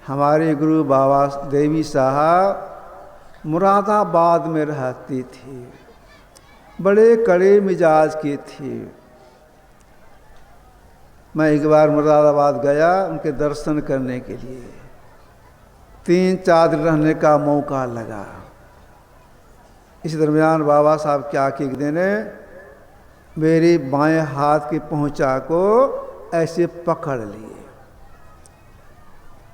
हमारे गुरु बाबा देवी साहब मुरादाबाद में रहते थे, बड़े कड़े मिजाज के थे। मैं एक बार मुरादाबाद गया उनके दर्शन करने के लिए। 3-4 दिन रहने का मौका लगा। इस दरमियान बाबा साहब क्या किए, एक दिन मेरे बाएं हाथ की पहुंचा को ऐसे पकड़ लिए।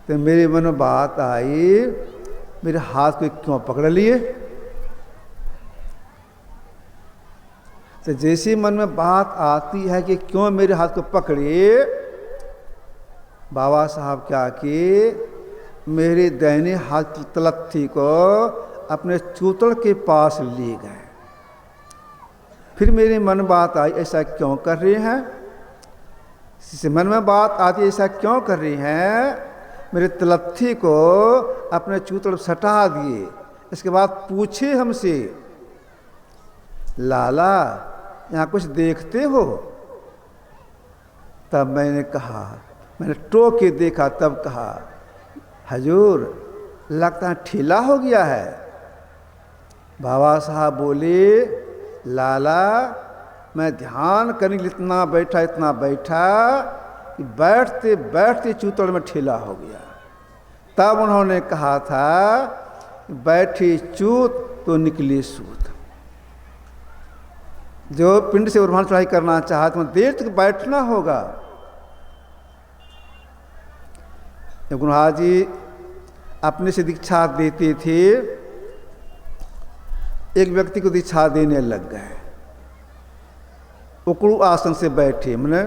तो मेरे मन में बात आई, मेरे हाथ को क्यों पकड़ लिए। तो जैसे मन में बात आती है कि क्यों मेरे हाथ को पकड़े, बाबा साहब क्या किए, मेरे दाहिने हाथ की तलत्थी को अपने चूतड़ के पास ले गए। फिर मेरे मन में बात आई, ऐसा क्यों कर रहे हैं। जिससे मन में बात आती, ऐसा क्यों कर रही हैं। मेरे तलत्थी को अपने चूतड़ सटा दिए। इसके बाद पूछे हमसे, लाला यहाँ कुछ देखते हो। तब मैंने कहा, मैंने टोक के देखा, तब कहा, हजूर लगता है ठीला हो गया है। बाबा साहब बोले, लाला मैं ध्यान करने के लिए इतना बैठा कि बैठते बैठते चूतड़ में ठीला हो गया। तब उन्होंने कहा था, बैठी चूत तो निकली सूत। जो पिंड से उर्वाण चढ़ाई करना चाहते हैं, देर तक बैठना होगा। गुरुहा जी अपने से दीक्षा देते थे। एक व्यक्ति को दीक्षा देने लग गए। उकड़ू आसन से बैठे, मैंने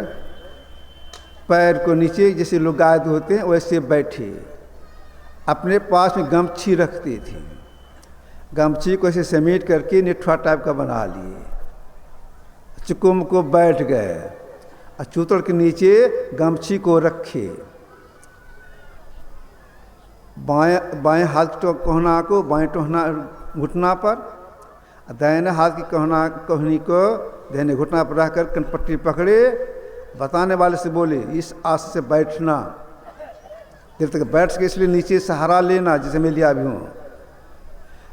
पैर को नीचे जैसे लोग गाय होते हैं वैसे बैठे। अपने पास में गमछी रखते थे, गमछी को ऐसे समेट करके निठुआ टाइप का बना लिए। चुकुम को बैठ गए और चूतड़ के नीचे गमछी को रखे। बाएं हाथ तो कोहना को बाएं टोहना घुटना पर, दाहिने हाथ की कोहनी को दाहिने घुटना पर रखकर कनपट्टी पकड़े। बताने वाले से बोले, इस आसन से बैठना, जब तक बैठ सके इसलिए नीचे सहारा लेना, जैसे मैं लिया भी हूँ।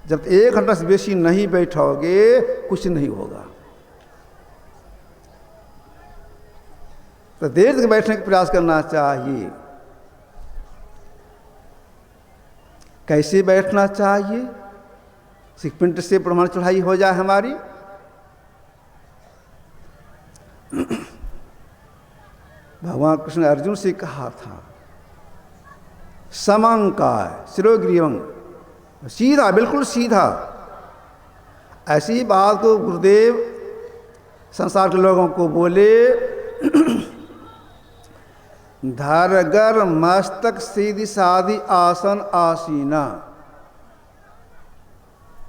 जब तक 1 घंटा से बेसी नहीं बैठोगे कुछ नहीं होगा। तो देर तक बैठने का प्रयास करना चाहिए। कैसे बैठना चाहिए, पिंड से प्रमाण चढ़ाई हो जाए हमारी। भगवान कृष्ण ने अर्जुन से कहा था, समंकाय शिरोग्रीवं, सीधा बिल्कुल सीधा। ऐसी बात को गुरुदेव संसार के लोगों को बोले, धरगर मस्तक सीधी साधी आसन आसीना,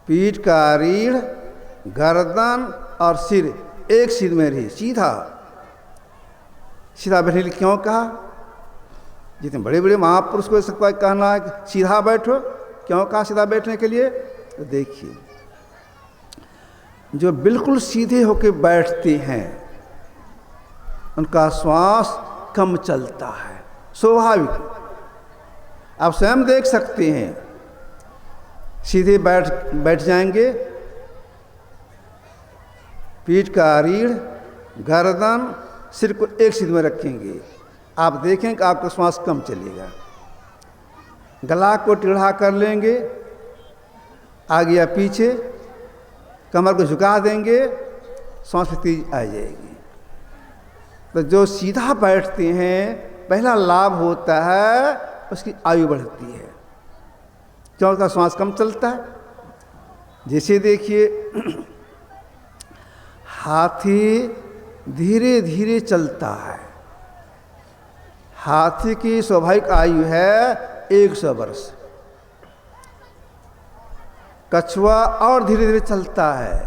पीठ का रीढ़, गर्दन और सिर एक सिर में रही, सीधा। सीधा बैठने के लिए क्यों कहा। जितने बड़े बड़े महापुरुष को सबका कहना है कि सीधा बैठो, क्यों कहा सीधा बैठने के लिए। तो देखिए, जो बिल्कुल सीधे होकर बैठते हैं उनका श्वास कम चलता है, स्वाभाविक। आप स्वयं देख सकते हैं, सीधे बैठ जाएंगे, पीठ का रीढ़, गर्दन, सिर को एक सीध में रखेंगे, आप देखें कि आपका श्वास कम चलेगा। गला को टेढ़ा कर लेंगे, आगे या पीछे, कमर को झुका देंगे, श्वास में तेज आ जाएगी। तो जो सीधा बैठते हैं, पहला लाभ होता है उसकी आयु बढ़ती है, क्योंकि उसका श्वास कम चलता है। जैसे देखिए, हाथी धीरे धीरे चलता है। हाथी की स्वाभाविक आयु है 100 वर्ष। कछुआ और धीरे धीरे चलता है,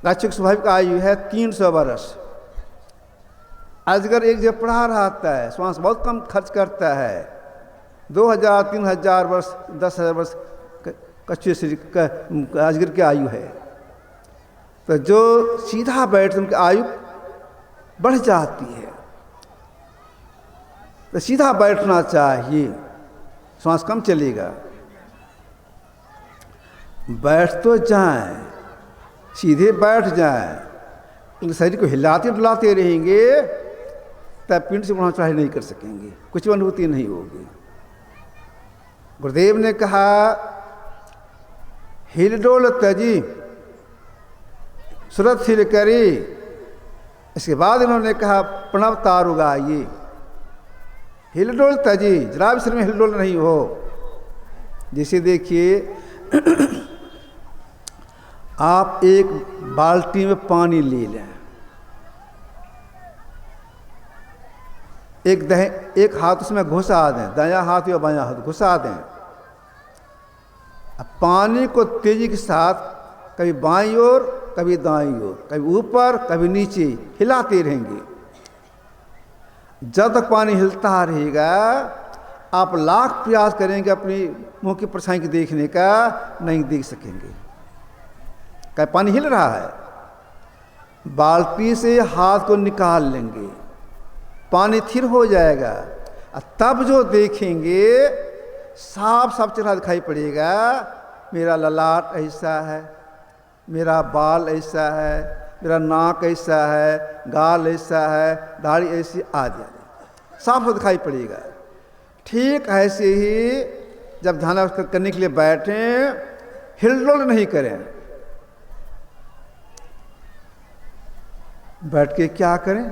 कछुआ की स्वाभाविक आयु है 300 वर्ष। अजगर एक जगह पड़ा रहता है, श्वास बहुत कम खर्च करता है, 2000-3000 वर्ष, 10,000 वर्ष कछुए से अजगर की आयु है। तो जो सीधा बैठते उनकी आयु बढ़ जाती है। तो सीधा बैठना चाहिए। श्वास कम चलेगा। बैठ तो जाएं, सीधे बैठ जाएं, लेकिन शरीर को हिलाते डुलाते रहेंगे तब पिंड से बढ़ाव चढ़ाई नहीं कर सकेंगे, कुछ अनुभूति नहीं होगी। गुरुदेव ने कहा हिलडोल तजी सुरत हिल करी। इसके बाद इन्होंने कहा प्रणव तारु गाइए। हिलडोल तजी, जरा भी शरीर में हिलडोल नहीं हो। जैसे देखिए आप एक बाल्टी में पानी ले लें, एक हाथ उसमें घुसा दें, दायां हाथ या बायां हाथ घुसा दें। अब पानी को तेजी के साथ कभी बाईं ओर कभी दाईं ओर, कभी ऊपर कभी नीचे हिलाते रहेंगे। जब तक पानी हिलता रहेगा आप लाख प्रयास करेंगे अपनी मुंह की परछाई को देखने का, नहीं देख सकेंगे। क्या पानी हिल रहा है? बाल्टी से हाथ को निकाल लेंगे, पानी थिर हो जाएगा, तब जो देखेंगे साफ साफ चेहरा दिखाई पड़ेगा। मेरा ललाट ऐसा है, मेरा बाल ऐसा है, मेरा नाक ऐसा है, गाल ऐसा है, दाढ़ी ऐसी आदि साफ साफ दिखाई पड़ेगा। ठीक ऐसे ही जब ध्यान करने के लिए बैठें, हिलडोल नहीं करें। बैठ के क्या करें?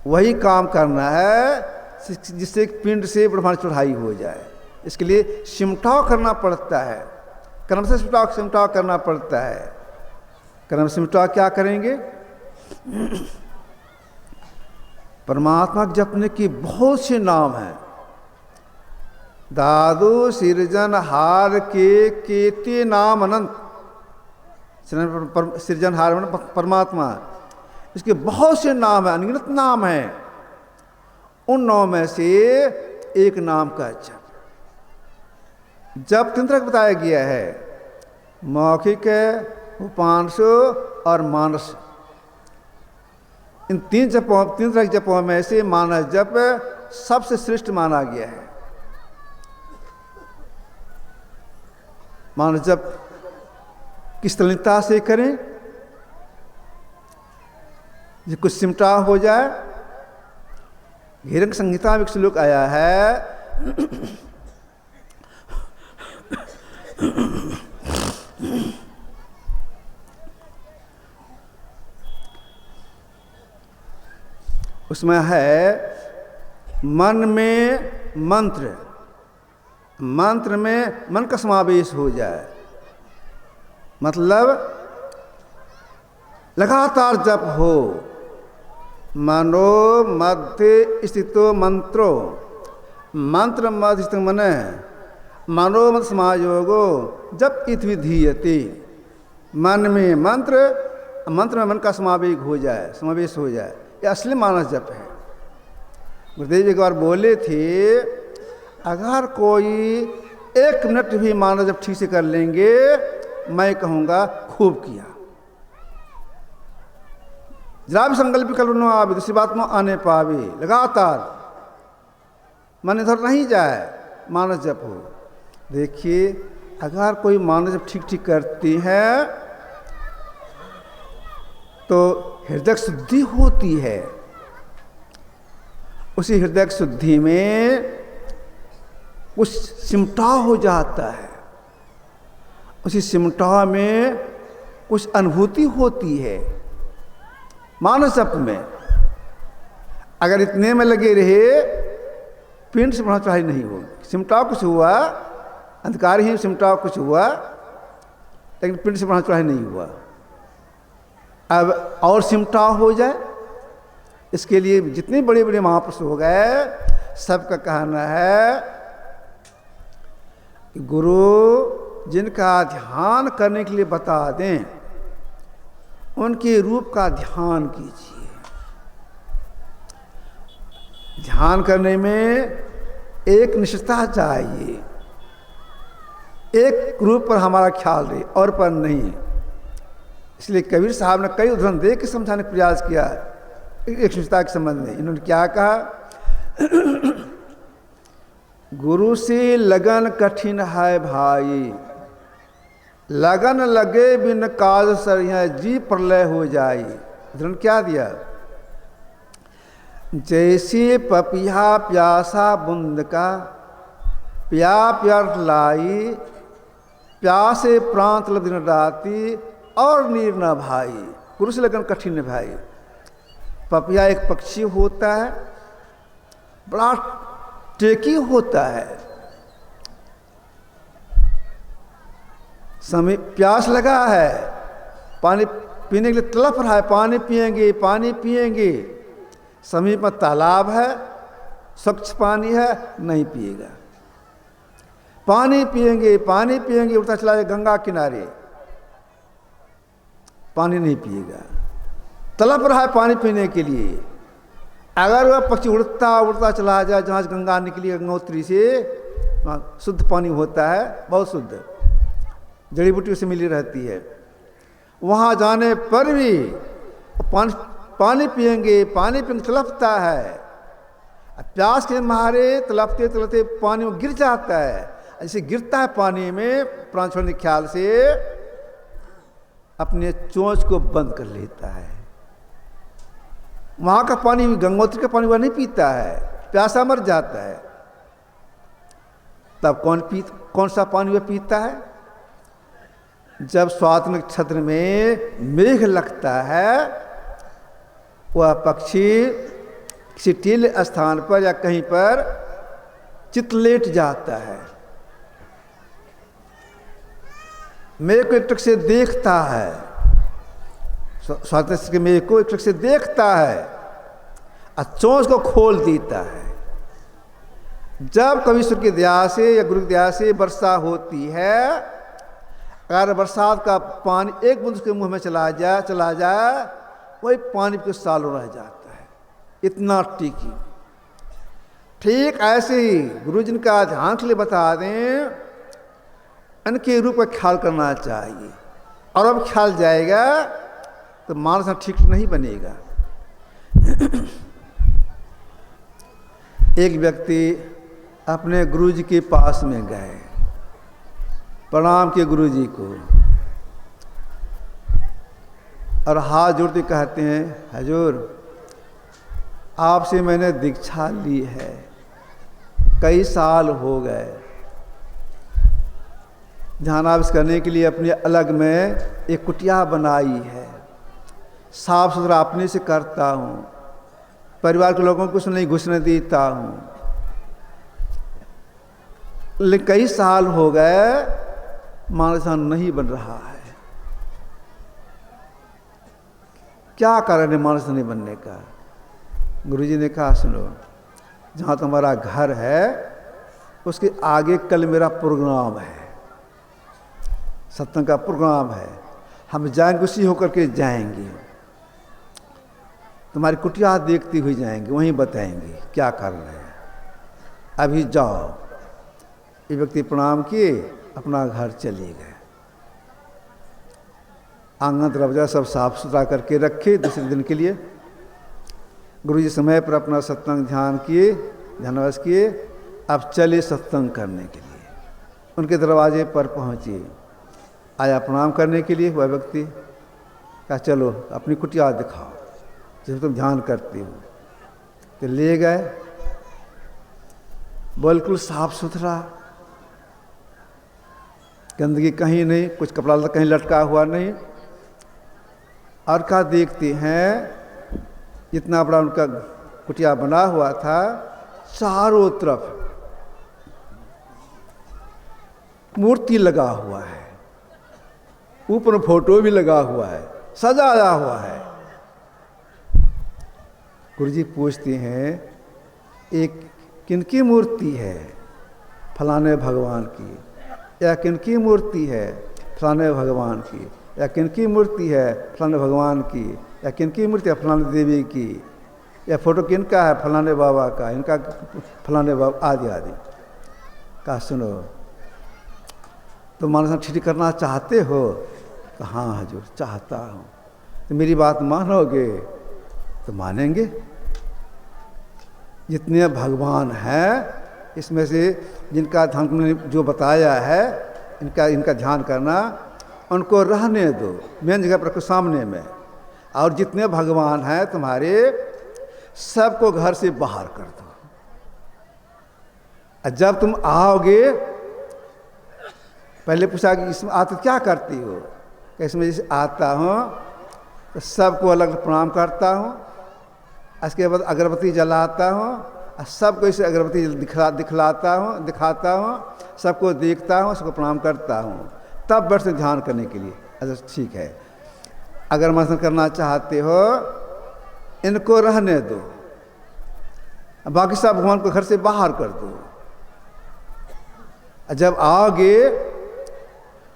वही काम करना है जिससे पिंड से ब्रह्मांड चढ़ाई हो जाए। इसके लिए सिमटाव करना पड़ता है, कर्म से सिमटाव करना पड़ता है। कर्म सिमटाव क्या करेंगे? परमात्मा के जपने की बहुत से नाम हैं। दादू सृजन हार के केते नाम अनंत। सृजनहार परमात्मा, इसके बहुत से नाम हैं, अनगिनत नाम हैं। उन नाम में से एक नाम का जप जप तीन तरह का बताया गया है, मौखिक, उपांशु और मानस। इन तीन तरह के जपों में से मानस जप सबसे श्रेष्ठ माना गया है। मानस जप किस तल्लीनता से करें जो कुछ सिमटा हो जाए। हिरण्यक संहिता में एक श्लोक आया है, उसमें है मन में मंत्र, मंत्र में मन का समावेश हो जाए, मतलब लगातार जप हो। मनो मध्य स्थितो मंत्रो, मंत्र मध्य स्थित मन मनोमत समायोगो जप इत विधीयते। मन में मंत्र, मंत्र में मन का समावेश हो जाए, ये असली मानस जप है। गुरुदेव जी एक बार बोले थे, अगर कोई 1 मिनट भी मानस जप ठीक से कर लेंगे, मैं कहूँगा खूब किया। जरा भी संकल्प कल्पना आवे, दूसरी बात में आने पावे, लगातार मन इधर नहीं जाए, मानस जप हो। देखिए अगर कोई मानस जप ठीक ठीक करती है तो हृदय शुद्धि होती है। उसी हृदय शुद्धि में कुछ सिमटाव हो जाता है, उसी सिमटाव में कुछ अनुभूति होती है। मानस जप में अगर इतने में लगे रहे, पिंड से बढ़ा चढ़ाई नहीं होगी। सिमटाव कुछ हुआ, अंधकार ही सिमटाव कुछ हुआ, लेकिन पिंड से बढ़ा चढ़ाई नहीं हुआ। अब और सिमटाव हो जाए, इसके लिए जितने बड़े बड़े महापुरुष हो गए, सबका कहना है कि गुरु जिनका ध्यान करने के लिए बता दें, उनके रूप का ध्यान कीजिए। ध्यान करने में एक निष्ठा चाहिए, एक रूप पर हमारा ख्याल रहे और पर नहीं। इसलिए कबीर साहब ने कई उदाहरण दे के समझाने का प्रयास किया एक निष्ठा के संबंध में। इन्होंने क्या कहा, गुरु से लगन कठिन है भाई, लगन लगे बिन काज सरिया जी प्रलय हो जाई। उदाहरण क्या दिया? जैसे पपिया प्यासा बूंद का, प्या प्यार लाई, प्यासे प्रांत दिन राती और नीर न भाई। गुरु से लगन कठिन है भाई। पपिया एक पक्षी होता है, बड़ा टेकी होता है। समय प्यास लगा है, पानी पीने के लिए तड़प रहा है, पानी पिएंगे पानी पिएंगे। समीप में तालाब है, स्वच्छ पानी है, नहीं पिएगा। पानी पिएंगे पानी पिएंगे, उड़ता चला जाए गंगा किनारे, पानी नहीं पिएगा। तड़प रहा है पानी पीने के लिए। अगर वह पक्षी उड़ता उड़ता चला जाए जहाँ गंगा निकली, गंगोत्री से शुद्ध पानी होता है, बहुत शुद्ध, जड़ी बूटी से मिली रहती है, वहाँ जाने पर भी पानी पिएंगे तड़पता है। प्यास के मारे तड़पते तड़पते पानी में गिर जाता है। ऐसे गिरता है पानी में, प्राण छोड़ने के ख्याल से अपने चोंच को बंद कर लेता है। वहाँ का पानी, गंगोत्री का पानी वह नहीं पीता है, प्यासा मर जाता है। तब कौन सा पानी वह पीता है? जब स्वाति नक्षत्र में मेघ लगता है, वह पक्षी किसी टीले स्थान पर या कहीं पर चितलेट जाता है, मेघ को एक टक से देखता है, स्वाति के मेघ को एक टक से देखता है और चोंच को खोल देता है। जब कभी ईश्वर की दया से या गुरु की दया से वर्षा होती है, अगर बरसात का पानी एक बूंद उसके मुंह में चला जाए वही पानी के सालों रह जाता है, इतना टीकी। ठीक ऐसे ही गुरु जी का ध्यान के लिए बता दें, इनके रूप का ख्याल करना चाहिए। और अब ख्याल जाएगा तो मानस ठीक नहीं बनेगा। एक व्यक्ति अपने गुरु जी के पास में गए, प्रणाम किए गुरु जी को, और हाथ जोड़ते कहते हैं, हजूर आपसे मैंने दीक्षा ली है, कई साल हो गए। ध्यानाभ्यास करने के लिए अपने अलग में एक कुटिया बनाई है, साफ सुथरा अपने से करता हूँ, परिवार के लोगों को कुछ नहीं घुसने देता हूँ, लेकिन कई साल हो गए मानस नहीं बन रहा है। क्या कारण है मानस नहीं बनने का? गुरुजी ने कहा, सुनो, जहाँ तुम्हारा घर है उसके आगे कल मेरा प्रोग्राम है, सत्संग का प्रोग्राम है, हम जाएंगे, उसी होकर के जाएंगे, तुम्हारी कुटिया देखती हुई जाएंगे, वहीं बताएंगे क्या कारण है, अभी जाओ। ये व्यक्ति प्रणाम किए, अपना घर चले गए। आंगन दरवाजा सब साफ सुथरा करके रखे दूसरे दिन के लिए। गुरुजी समय पर अपना सत्संग ध्यान किए, ध्यानाभ्यास किए, अब चले सत्संग करने के लिए। उनके दरवाजे पर पहुँचे, आया प्रणाम करने के लिए। वह व्यक्ति कहा, चलो अपनी कुटिया दिखाओ जिसमें तुम ध्यान करते हो। तो ले गए, बिल्कुल साफ सुथरा, गंदगी कहीं नहीं, कुछ कपड़ा कहीं लटका हुआ नहीं। और क्या देखते हैं, इतना बड़ा उनका कुटिया बना हुआ था, चारों तरफ मूर्ति लगा हुआ है, ऊपर फोटो भी लगा हुआ है, सजाया हुआ है। गुरुजी पूछते हैं, एक किनकी मूर्ति है? फलाने भगवान की। या किनकी मूर्ति है? फलाने भगवान की। या किनकी मूर्ति है? फलाने भगवान की। या किनकी मूर्ति है? फलाने देवी की। या फोटो किनका है? फलाने बाबा का, इनका फलाने बाबा, आदि आदि। कहा, सुनो, तो मानस ठीक करना चाहते हो? तो हाँ हजूर, चाहता हूँ। तो मेरी बात मानोगे? तो मानेंगे। जितने भगवान हैं इसमें से जिनका ध्यान तुमने जो बताया है, इनका ध्यान करना, उनको रहने दो मेन जगह पर रखो सामने में। और जितने भगवान हैं तुम्हारे, सबको घर से बाहर कर दो। और जब तुम आओगे, पहले पूछा कि इसमें आते क्या करती हो? इसमें जैसे आता हूँ तो सबको अलग प्रणाम करता हूँ, इसके बाद अगरबत्ती जलाता हूँ और सबको इसे अगरबत्ती दिखाता हूँ, सबको देखता हूँ, सबको प्रणाम करता हूँ, तब बैठते ध्यान करने के लिए। अच्छा ठीक है, अगर मंथन करना चाहते हो इनको रहने दो, बाकी सब भगवान को घर से बाहर कर दो। जब आओगे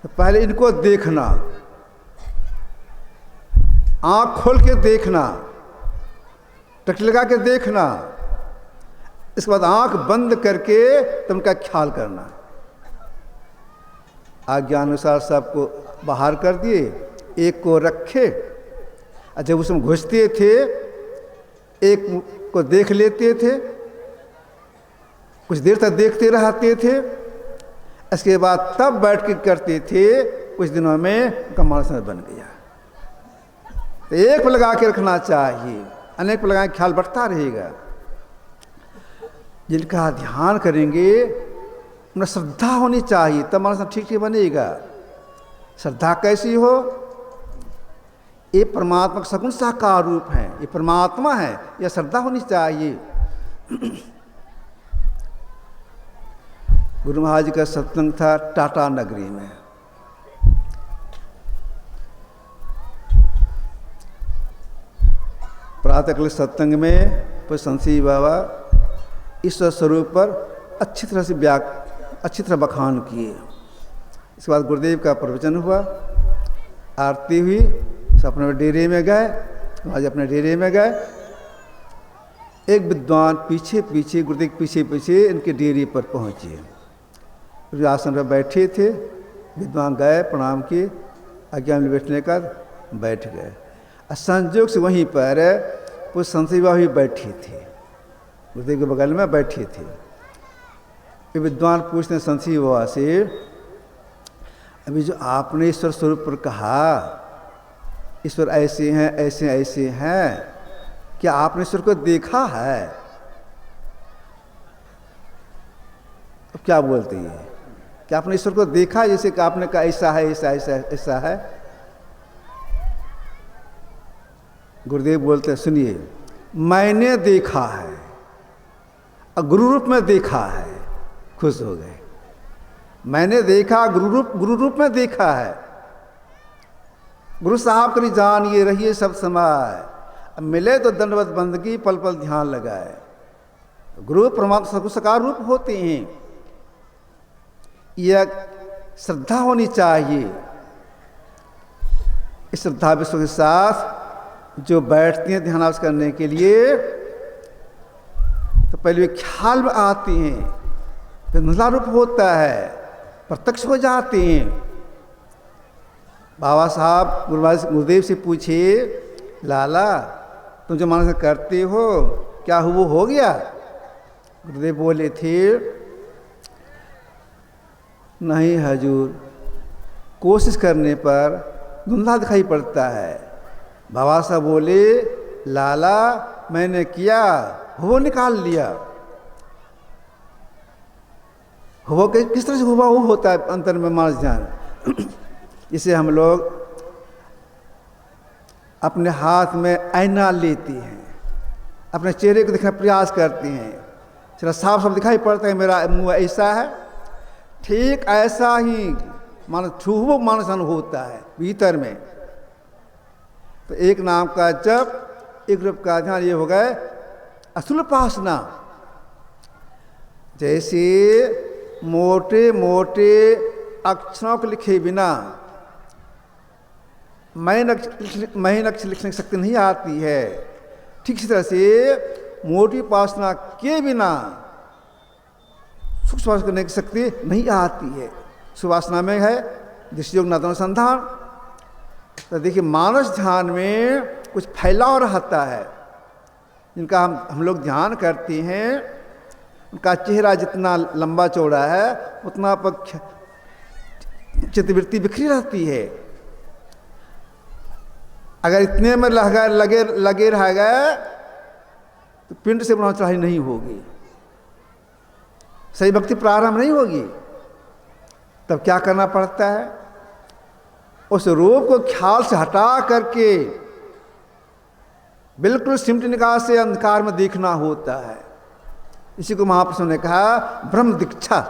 तो पहले इनको देखना, आंख खोल के देखना, टक लगा के देखना, इसके बाद आंख बंद करके तुम उनका ख्याल करना। आज्ञा अनुसार सबको बाहर कर दिए, एक को रखे, और जब उसमें घुसते थे एक को देख लेते थे, कुछ देर तक देखते रहते थे, इसके बाद तब बैठ के करते थे। कुछ दिनों में उनका मानस बन गया। तो एक पर लगा के रखना चाहिए, अनेक पर लगा के ख्याल बढ़ता रहेगा। जिनका ध्यान करेंगे उन्हें श्रद्धा होनी चाहिए, तब मानस ठीक ठीक बनेगा। श्रद्धा कैसी हो? ये परमात्मा का सगुण साकार रूप है, ये परमात्मा है, यह श्रद्धा होनी चाहिए। गुरु महाराज जी का सत्संग था टाटा नगरी में। प्रातःकाल सत्संग में पर संसी बाबा ईश्वर स्वरूप पर अच्छी तरह बखान किए। इसके बाद गुरुदेव का प्रवचन हुआ, आरती हुई, सब अपने डेरे में गए। आज अपने डेरे में गए, एक विद्वान पीछे पीछे, गुरुदेव के पीछे पीछे इनके डेरे पर पहुँचे। जो आसन पर बैठे थे, विद्वान गए, प्रणाम किए, आज्ञा में बैठने का बैठ गए। संयोग से वहीं पर कुछ संसी बाबा भी बैठे थे, गुरुदेव के बगल में बैठे थे। ये विद्वान पूछते हैं संसी बाबा से, अभी जो आपने ईश्वर स्वरूप पर कहा, ईश्वर ऐसे हैं ऐसे ऐसे हैं, क्या आपने ईश्वर को देखा है? अब क्या बोलते हैं, क्या आपने ईश्वर को देखा? जैसे कि आपने कहा ऐसा है ऐसा ऐसा ऐसा है। गुरुदेव बोलते हैं, सुनिए, मैंने देखा है और गुरु रूप में देखा है। खुश हो गए। मैंने देखा, गुरु रूप में देखा है। गुरु साहब करी जानिए रहिए सब समय, मिले तो दंडवत बंदगी, पल पल ध्यान लगाए। गुरु परमात्मा साकार रूप होते हैं। यह श्रद्धा होनी चाहिए। इस श्रद्धा विश्व के साथ जो बैठती हैं ध्यानाभ्यास करने के लिए, तो पहले वे ख्याल में आती हैं, फिर नजला रूप होता है, प्रत्यक्ष हो जाते हैं। बाबा साहब गुरुदेव से पूछे, लाला तुम जो मानस करते हो क्या वो हो गया? गुरुदेव बोले थे, नहीं हजूर, कोशिश करने पर धुंधला दिखाई पड़ता है। बाबा साहब बोले, लाला मैंने किया, वो निकाल लिया। वो किस तरह से हुआ वो होता है अंतर में मानस ध्यान। इसे हम लोग अपने हाथ में आईना लेते हैं, अपने चेहरे को दिखने का प्रयास करते हैं, चला साफ साफ दिखाई पड़ता है मेरा मुंह ऐसा है। ठीक ऐसा ही मानस मानस होता है भीतर में। तो एक नाम का जप, एक रूप का ध्यान, ये हो गए असल उपासना। जैसे मोटे मोटे अक्षरों को लिखे बिना महीन अक्षर लिखने की शक्ति नहीं आती है, ठीक इसी तरह से मोटी उपासना के बिना सूक्ष्म उपासना करने की शक्ति नहीं आती है। सुवासना में है दृष्टि योग अनुसंधान। तो देखिए मानस ध्यान में कुछ फैलाव रहता है, जिनका हम लोग ध्यान करते हैं उनका चेहरा जितना लंबा चौड़ा है उतना पर चित्तवृत्ति बिखरी रहती है। अगर इतने में लगे रह गए तो पिंड से पुनः चढ़ाई नहीं होगी, सही भक्ति प्रारंभ नहीं होगी। तब क्या करना पड़ता है? उस रूप को ख्याल से हटा करके बिल्कुल सिमट निकाल से अंधकार में देखना होता है। इसी को महापुरुषों ने कहा ब्रह्म दीक्षा।